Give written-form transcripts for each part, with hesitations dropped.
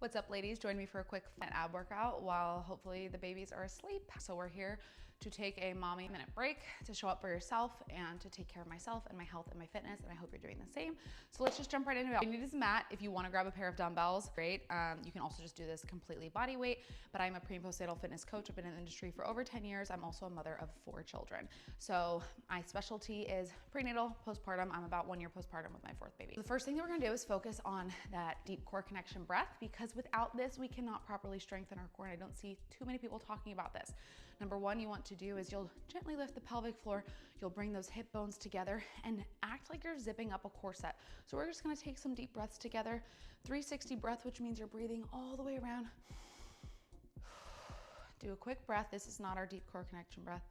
What's up, ladies? Join me for a quick ab workout while hopefully the babies are asleep. So we're here to take a mommy minute break to show up for yourself and to take care of myself and my health and my fitness, and I hope you're doing the same. So let's just jump right into it. You need this mat if you want to grab a pair of dumbbells, great. You can also just do this completely body weight, but I'm a pre and postnatal fitness coach. I've been in the industry for over 10 years. I'm also a mother of 4 children. So my specialty is prenatal, postpartum. I'm about 1 year postpartum with my 4th baby. The first thing that we're gonna do is focus on that deep core connection breath, because without this, we cannot properly strengthen our core, and I don't see too many people talking about this. Number one, you want to do is you'll gently lift the pelvic floor, you'll bring those hip bones together and act like you're zipping up a corset. So we're just gonna take some deep breaths together, 360 breath, which means you're breathing all the way around. Do a quick breath. This is not our deep core connection breath.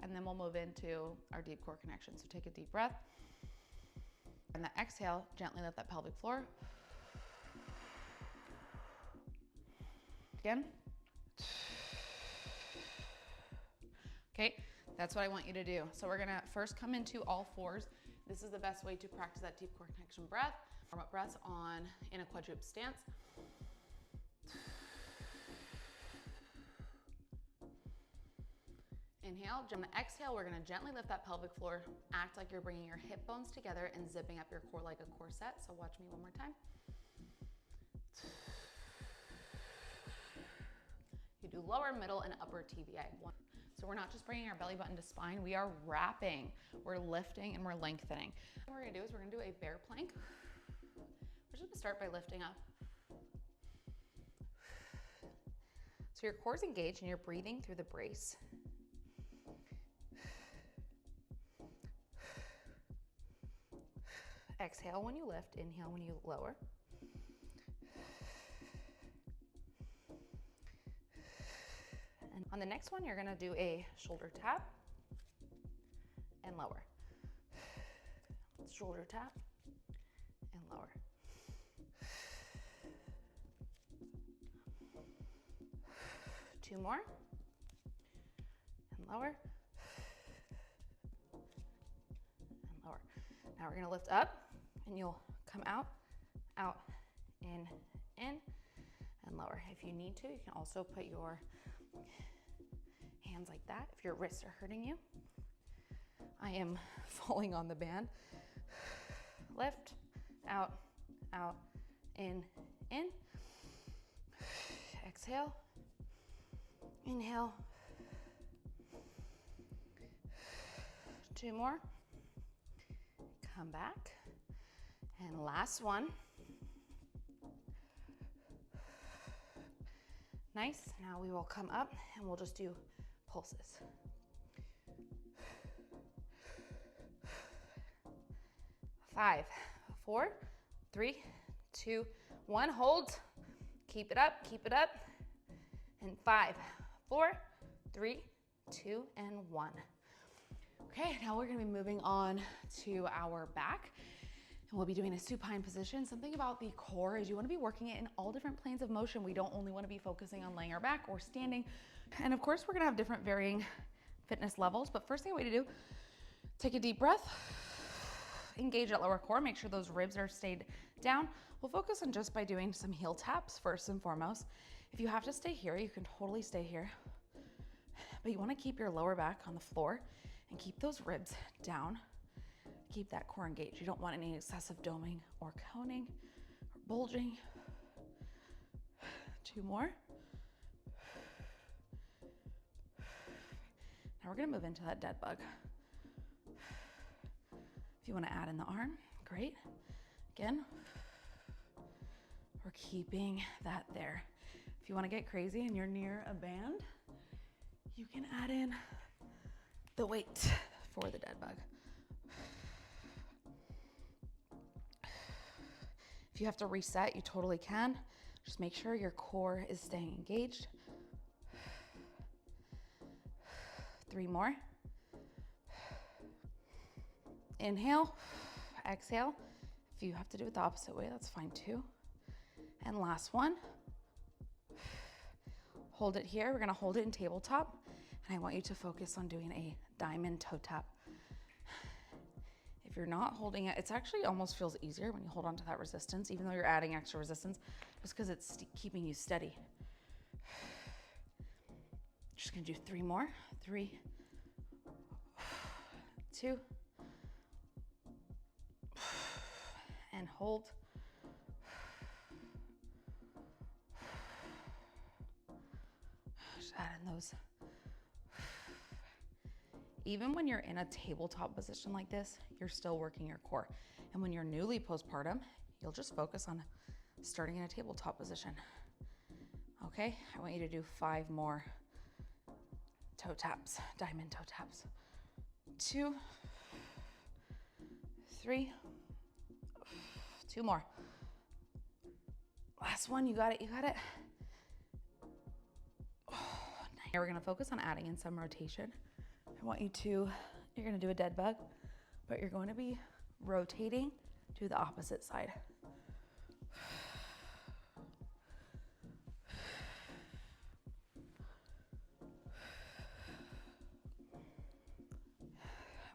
And then we'll move into our deep core connection. So take a deep breath. And the exhale, gently lift that pelvic floor. Again. Okay, that's what I want you to do. So we're gonna first come into all fours. This is the best way to practice that deep core connection breath. Warm up breaths in a quadruped stance. Inhale. On the exhale, we're gonna gently lift that pelvic floor. Act like you're bringing your hip bones together and zipping up your core like a corset. So watch me one more time. You do lower, middle, and upper TBI. So we're not just bringing our belly button to spine, we are wrapping, we're lifting, and we're lengthening. What we're gonna do is we're gonna do a bear plank. We're just gonna start by lifting up. So your core's engaged and you're breathing through the brace. Exhale when you lift, inhale when you lower. And on the next one, you're gonna do a shoulder tap and lower. Shoulder tap and lower. Two more, and lower, and lower. Now we're gonna lift up, and you'll come out, in, and lower. If you need to, you can also put your hands like that if your wrists are hurting you. I am falling on the band. Lift, out, in. Exhale, inhale. 2 more. Come back. And last one. Nice. Now we will come up and we'll just do pulses. 5, 4, 3, 2, 1. Hold. Keep it up, keep it up. And 5, 4, 3, 2, and 1. Okay, now we're gonna be moving on to our back. And we'll be doing a supine position. Something about the core is you wanna be working it in all different planes of motion. We don't only wanna be focusing on laying our back or standing. And of course, we're gonna have different varying fitness levels, but first thing I want you to do, take a deep breath, engage that lower core, make sure those ribs are stayed down. We'll focus on just by doing some heel taps first and foremost. If you have to stay here, you can totally stay here. But you wanna keep your lower back on the floor and keep those ribs down. Keep that core engaged. You don't want any excessive doming or coning or bulging. 2 more. Now we're gonna move into that dead bug. If you wanna add in the arm, great. Again, we're keeping that there. If you wanna get crazy and you're near a band, you can add in the weight for the dead bug. If you have to reset, you totally can. Just make sure your core is staying engaged. 3 more. Inhale, exhale. If you have to do it the opposite way, that's fine too. And last one. Hold it here. We're gonna hold it in tabletop. And I want you to focus on doing a diamond toe tap. If you're not holding it, it's actually almost feels easier when you hold on to that resistance, even though you're adding extra resistance, just because it's keeping you steady. Just gonna do 3 more. 3, 2, and hold. Just add in those. Even when you're in a tabletop position like this, you're still working your core. And when you're newly postpartum, you'll just focus on starting in a tabletop position. Okay, I want you to do 5 more toe taps, diamond toe taps. 2, 3, 2 more. Last one, you got it, you got it. Now we're gonna focus on adding in some rotation. I want you to, you're gonna do a dead bug, but you're going to be rotating to the opposite side.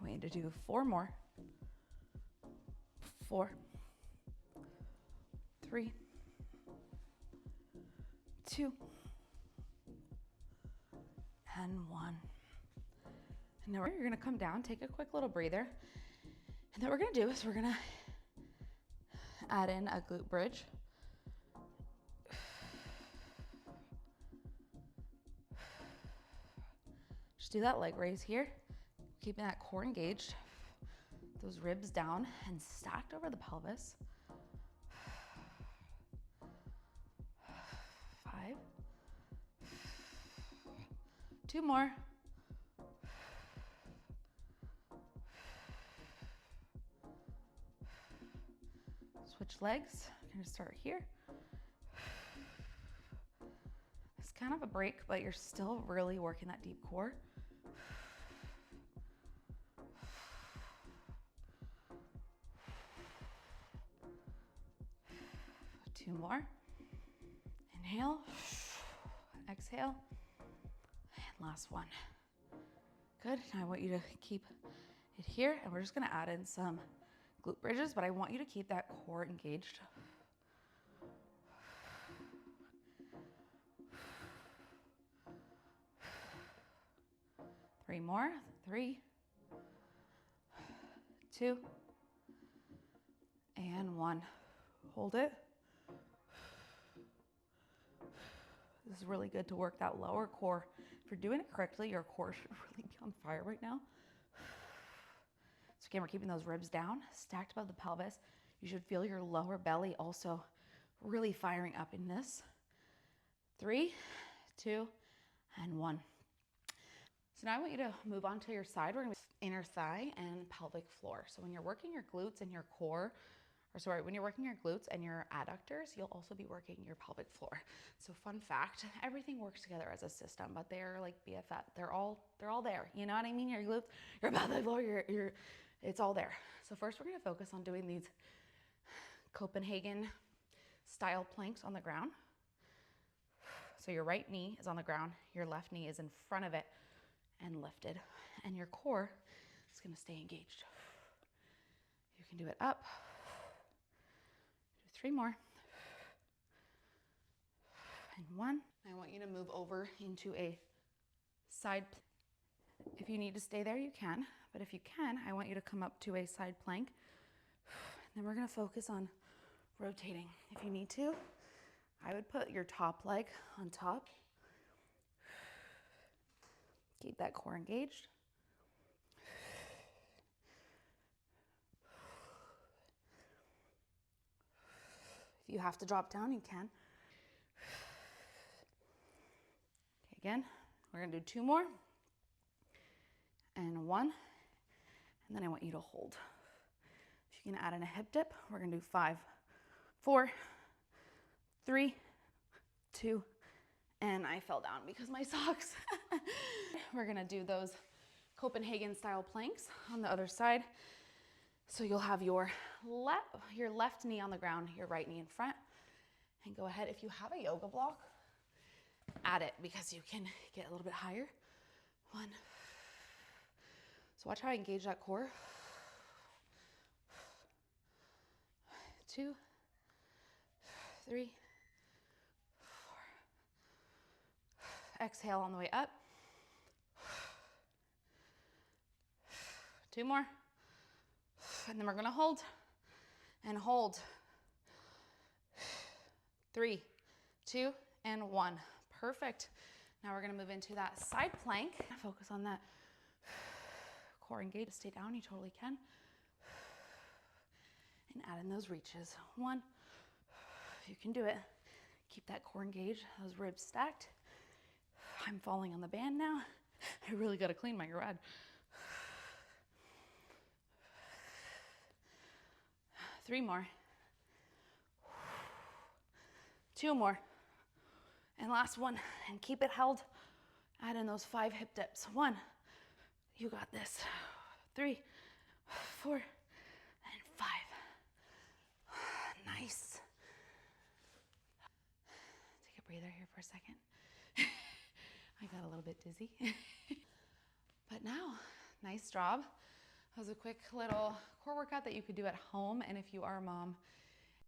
I want you to do 4 more. 4, 3, 2, and 1. And now you're gonna come down, take a quick little breather. And then what we're gonna do is we're gonna add in a glute bridge. Just do that leg raise here, keeping that core engaged, those ribs down and stacked over the pelvis. 5, 2 more. Switch legs. I'm gonna start here. It's kind of a break, but you're still really working that deep core. 2 more. Inhale, exhale, and last one. Good. Now I want you to keep it here, and we're just gonna add in some glute bridges, but I want you to keep that core engaged. 3 more. 3, 2, and 1. Hold it. This is really good to work that lower core. If you're doing it correctly, your core should really be on fire right now. So again, we're keeping those ribs down, stacked above the pelvis. You should feel your lower belly also really firing up in this. 3, 2, and 1. So now I want you to move on to your side. We're gonna be inner thigh and pelvic floor. So when you're working your glutes and your core, when you're working your glutes and your adductors, you'll also be working your pelvic floor. So fun fact, everything works together as a system, but they're like BFF. They're all there. You know what I mean? Your glutes, your pelvic floor, it's all there. So first we're gonna focus on doing these Copenhagen style planks on the ground. So your right knee is on the ground, your left knee is in front of it and lifted, and your core is gonna stay engaged. You can do it up. Do 3 more. And 1. I want you to move over into a side. If you need to stay there, you can, but if you can, I want you to come up to a side plank. Then we're gonna focus on rotating. If you need to, I would put your top leg on top. Keep that core engaged. If you have to drop down, you can. Okay, again, we're gonna do 2 more. And 1. And then I want you to hold. If you can add in a hip dip, we're gonna do 5, 4, 3, 2, and I fell down because my socks. We're gonna do those Copenhagen style planks on the other side. So you'll have your left knee on the ground, your right knee in front, and go ahead. If you have a yoga block, add it because you can get a little bit higher. 1. So watch how I engage that core. 2, 3, 4. Exhale on the way up. 2 more. And then we're gonna hold and hold. 3, 2, and 1. Perfect. Now we're gonna move into that side plank. Focus on that core engaged. Stay down, you totally can. And add in those reaches. 1, you can do it. Keep that core engaged, those ribs stacked. I'm falling on the band now. I really gotta clean my garage. 3 more. 2 more. And last one, and keep it held. Add in those 5 hip dips. 1, you got this. 3, 4, and 5. Nice. Take a breather here for a second. I got a little bit dizzy. But now, nice job. That was a quick little core workout that you could do at home. And if you are a mom,